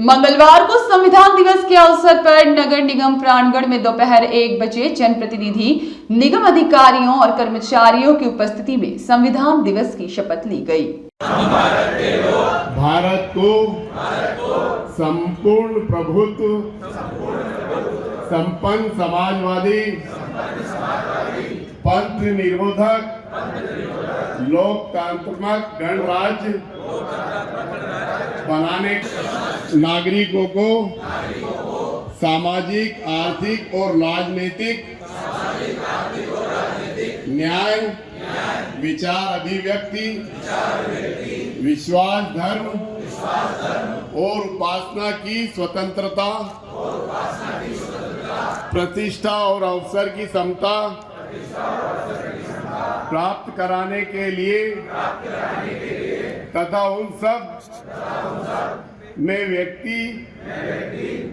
मंगलवार को संविधान दिवस के अवसर पर नगर निगम प्रांगण में दोपहर 1 बजे जनप्रतिनिधि, निगम अधिकारियों और कर्मचारियों की उपस्थिति में संविधान दिवस की शपथ ली गई। भारत को संपूर्ण प्रभुत्व, संपन्न समाजवादी, पंथ निरोधक, लोकतांत्रिक गणराज्य बनाने, नागरिकों को सामाजिक, आर्थिक और राजनीतिक न्याय, विचार अभिव्यक्ति, विश्वास, धर्म और उपासना की स्वतंत्रता, प्रतिष्ठा और अवसर की समता प्राप्त कराने के लिए तथा उन सब में व्यक्ति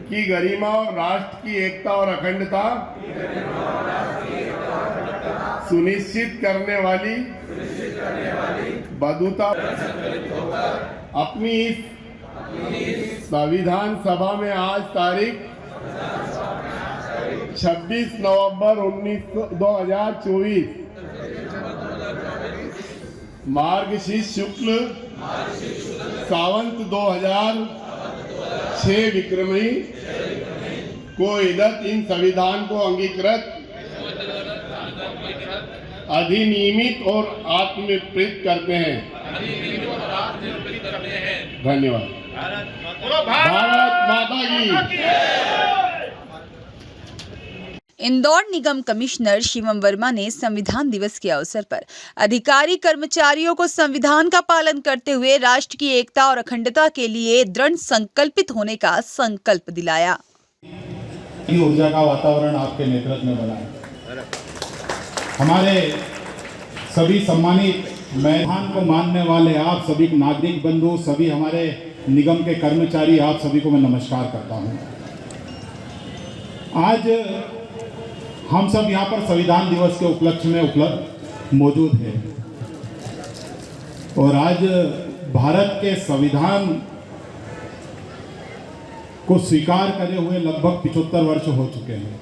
की गरिमा और राष्ट्र की एकता और अखंडता सुनिश्चित करने वाली बद्धता अपनी इस संविधान सभा में आज तारीख 26 नवंबर 2024 मार्गशीर्ष शुक्ल सावंत 2006 विक्रमी को इदत इन संविधान को अंगीकृत, अधिनियमित और आत्मनिर्भर करते हैं। धन्यवाद। भारत माता की। इंदौर निगम कमिश्नर शिवम वर्मा ने संविधान दिवस के अवसर पर अधिकारी कर्मचारियों को संविधान का पालन करते हुए राष्ट्र की एकता और अखंडता के लिए दृढ़ संकल्पित होने का संकल्प दिलाया। ऊर्जा का वातावरण आपके नेतृत्व में बना है। हमारे सभी सम्मानित संविधान को मानने वाले आप सभी नागरिक बंधु, सभी हमारे निगम के कर्मचारी, आप सभी को मैं नमस्कार करता हूं। आज हम सब यहाँ पर संविधान दिवस के उपलक्ष्य में मौजूद हैं और आज भारत के संविधान को स्वीकार करे हुए लगभग 75 वर्ष हो चुके हैं।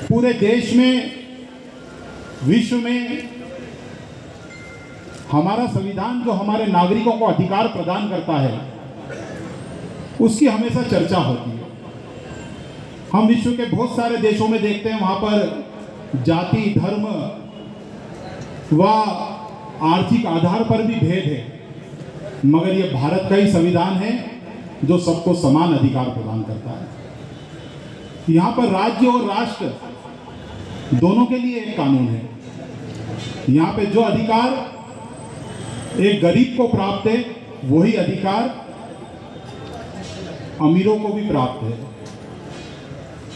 पूरे देश में, विश्व में हमारा संविधान जो हमारे नागरिकों को अधिकार प्रदान करता है, उसकी हमेशा चर्चा होती है। हम विश्व के बहुत सारे देशों में देखते हैं, वहां पर जाति, धर्म व आर्थिक आधार पर भी भेद है, मगर ये भारत का ही संविधान है जो सबको समान अधिकार प्रदान करता है। यहाँ पर राज्य और राष्ट्र दोनों के लिए एक कानून है। यहाँ पे जो अधिकार एक गरीब को प्राप्त है, वही अधिकार अमीरों को भी प्राप्त है।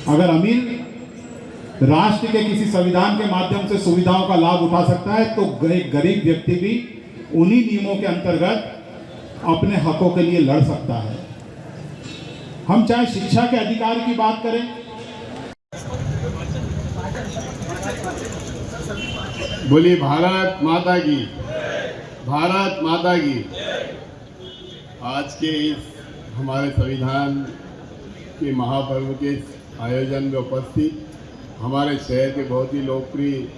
अगर अमीर राष्ट्र के किसी संविधान के माध्यम से सुविधाओं का लाभ उठा सकता है, तो एक गरीब व्यक्ति भी उन्हीं नियमों के अंतर्गत अपने हकों के लिए लड़ सकता है। हम चाहे शिक्षा के अधिकार की बात करें, बोली भारत माता की। भारत माता की। आज के इस हमारे संविधान के महापर्व के आयोजन में उपस्थित हमारे शहर के बहुत ही लोकप्रिय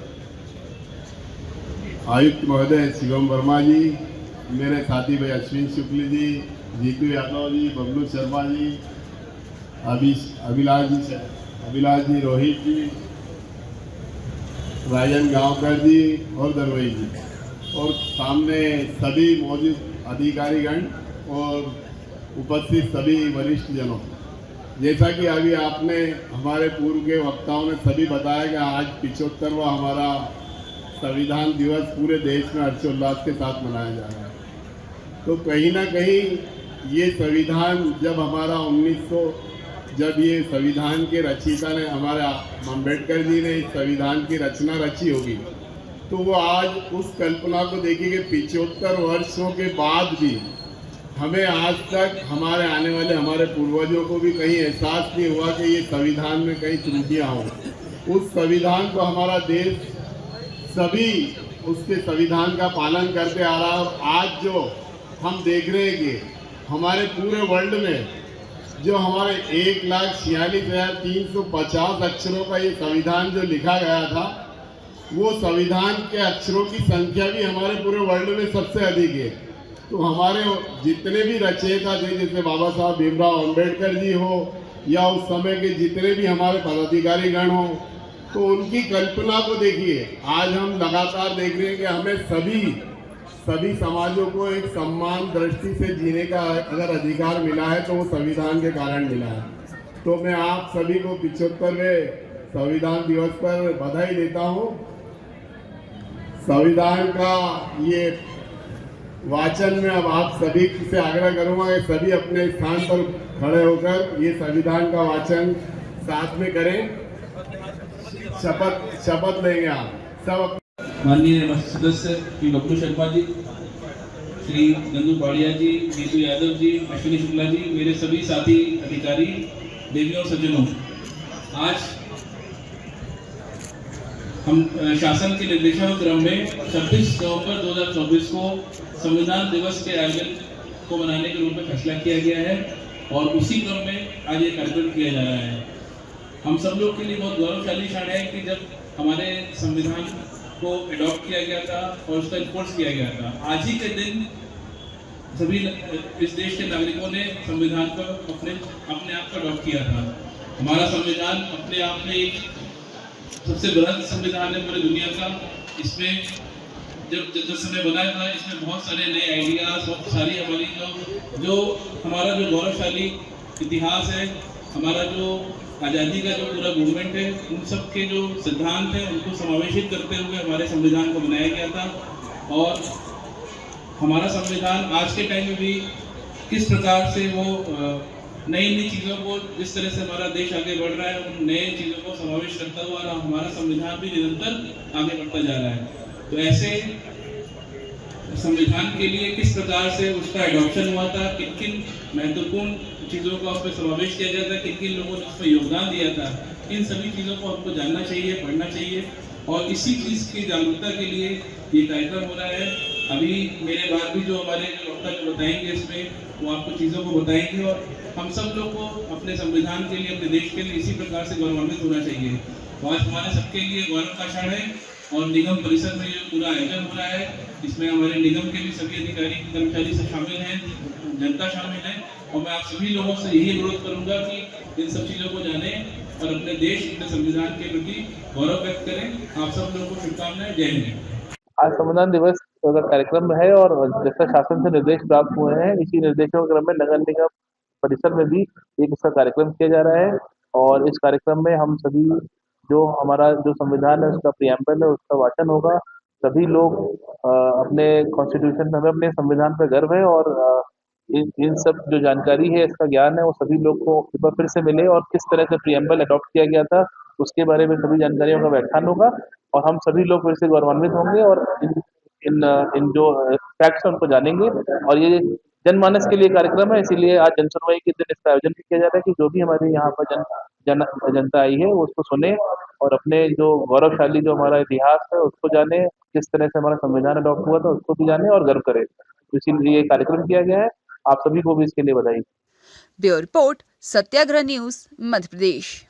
आयुक्त महोदय शिवम वर्मा जी, मेरे साथी भाई अश्विन शुक्ल जी, जीतू यादव जी, बबलू शर्मा जी, अभिलाष जी, रोहित जी, राजन गांवकर जी और दरवई जी, और सामने सभी मौजूद अधिकारीगण और उपस्थित सभी वरिष्ठ जनों। जैसा कि अभी आपने हमारे पूर्व के वक्ताओं ने सभी बताया कि आज 75वां हमारा संविधान दिवस पूरे देश में हर्षोल्लास के साथ मनाया जा रहा है। तो कहीं ना कहीं ये संविधान जब ये संविधान के रचयिता ने, हमारे अम्बेडकर जी ने इस संविधान की रचना रची होगी, तो वो आज उस कल्पना को देखिए कि 75 वर्षों के बाद भी हमें आज तक हमारे आने वाले हमारे पूर्वजों को भी कहीं एहसास नहीं हुआ कि ये संविधान में कहीं त्रुटियां हों। उस संविधान को हमारा देश सभी उसके संविधान का पालन करते आ रहा है। और आज जो हम देख रहे हैं कि हमारे पूरे वर्ल्ड में जो हमारे 1,46,350 अक्षरों का ये संविधान जो लिखा गया था, वो संविधान के अक्षरों की संख्या भी हमारे पूरे वर्ल्ड में सबसे अधिक है। तो हमारे जितने भी रचयिता थे, जैसे बाबा साहब भीमराव अंबेडकर जी हो या उस समय के जितने भी हमारे पदाधिकारी गण हो, तो उनकी कल्पना को देखिए। आज हम लगातार देख रहे हैं कि हमें सभी समाजों को एक सम्मान दृष्टि से जीने का अगर अधिकार मिला है तो वो संविधान के कारण मिला है। तो मैं आप सभी को 75वें संविधान दिवस पर बधाई देता हूँ। संविधान का ये वाचन में अब आप सभी से आग्रह करूंगा कि सभी अपने स्थान पर खड़े होकर ये संविधान का वाचन साथ में करें। शपथ लेंगे आप सब। माननीय सदस्य श्री बबलू शर्मा जी, श्री नंदू पाड़िया जी, नीतू यादव जी, अश्विनी शुक्ला जी, मेरे सभी साथी अधिकारी, देवियों और सज्जनों, आज हम शासन के निर्देशों क्रम में 26 नवंबर 2024 को संविधान दिवस के आयोजन को मनाने के रूप में फैसला किया गया है और उसी क्रम में आज ये कार्यक्रम किया जा रहा है। हम सब लोग के लिए बहुत गौरवशाली क्षण है कि जब हमारे संविधान को अडॉप्ट किया गया था और उसका इन्फोर्स किया गया था, आज ही के दिन सभी इस देश के नागरिकों ने संविधान को अपने आप को अडॉप्ट किया था। हमारा संविधान अपने आप में एक सबसे बृहद संविधान है पूरी दुनिया का। इसमें जब समय बनाया था, इसमें बहुत सारे नए आइडियाज, बहुत सारी हमारी जो हमारा जो गौरवशाली इतिहास है, हमारा जो आज़ादी का जो पूरा मूवमेंट है, उन सब के जो सिद्धांत हैं उनको समावेशित करते हुए हमारे संविधान को बनाया गया था। और हमारा संविधान आज के टाइम में भी किस प्रकार से वो नई चीज़ों को, जिस तरह से हमारा देश आगे बढ़ रहा है, उन नए चीज़ों को समावेश करता हुआ हमारा संविधान भी निरंतर आगे बढ़ता जा रहा है। तो ऐसे संविधान के लिए किस प्रकार से उसका एडॉप्शन हुआ था, किन किन महत्वपूर्ण चीज़ों का उसमें समावेश किया गया था, किन किन लोगों ने उसमें योगदान दिया था, इन सभी चीज़ों को हमको जानना चाहिए, पढ़ना चाहिए और इसी चीज़ की जागरूकता के लिए ये कार्यक्रम हो रहा है। अभी मेरे बाद भी जो हमारे डॉक्टर जो बताएंगे इसमें, वो आपको चीज़ों को बताएंगे और हम सब लोग को अपने संविधान के लिए, अपने देश के लिए इसी प्रकार से गौरवान्वित होना चाहिए। तो आज हमारे सबके लिए गौरव का क्षण है और निगम परिसर में जो पूरा आयोजन हो रहा है, इसमें हमारे निगम के भी सभी अधिकारी कर्मचारी सब शामिल हैं, जनता शामिल है और मैं आप सभी लोगों से यही अनुरोध करूंगा कि इन सब चीज़ों को जानें और अपने देश, अपने संविधान के प्रति गौरव व्यक्त करें। आप सब लोगों को शुभकामनाएं। जय हिंद। आज संविधान दिवस का कार्यक्रम है और जैसा शासन से निर्देश प्राप्त हुए हैं, इसी निर्देशों के क्रम में नगर निगम परिसर में भी एक इसका कार्यक्रम किया जा रहा है और इस कार्यक्रम में हम सभी जो हमारा जो संविधान है उसका प्रियम्बल है, उसका वाचन होगा। सभी लोग अपने कॉन्स्टिट्यूशन में, हमें अपने संविधान पर गर्व है और इन सब जो जानकारी है, इसका ज्ञान है, वो सभी लोग को एक बार फिर से मिले और किस तरह से प्रियम्बल अडॉप्ट किया गया था उसके बारे में सभी जानकारियों का व्याख्यान होगा और हम सभी लोग फिर से गौरवान्वित होंगे और इन जो फैक्ट्स हैं उनको जानेंगे। और ये जनमानस के लिए कार्यक्रम है, इसीलिए आज जनसुनवाई के दिन इसका आयोजन किया जा रहा है कि जो भी हमारे यहाँ पर जनता आई है वो उसको सुने और अपने जो गौरवशाली जो हमारा इतिहास है उसको जाने, किस तरह से हमारा संविधान अडॉप्ट हुआ था उसको भी जाने और गर्व करे। तो इसीलिए ये कार्यक्रम किया गया है। आप सभी को भी इसके लिए बधाई। ब्यूरो रिपोर्ट, सत्याग्रह न्यूज, मध्य प्रदेश।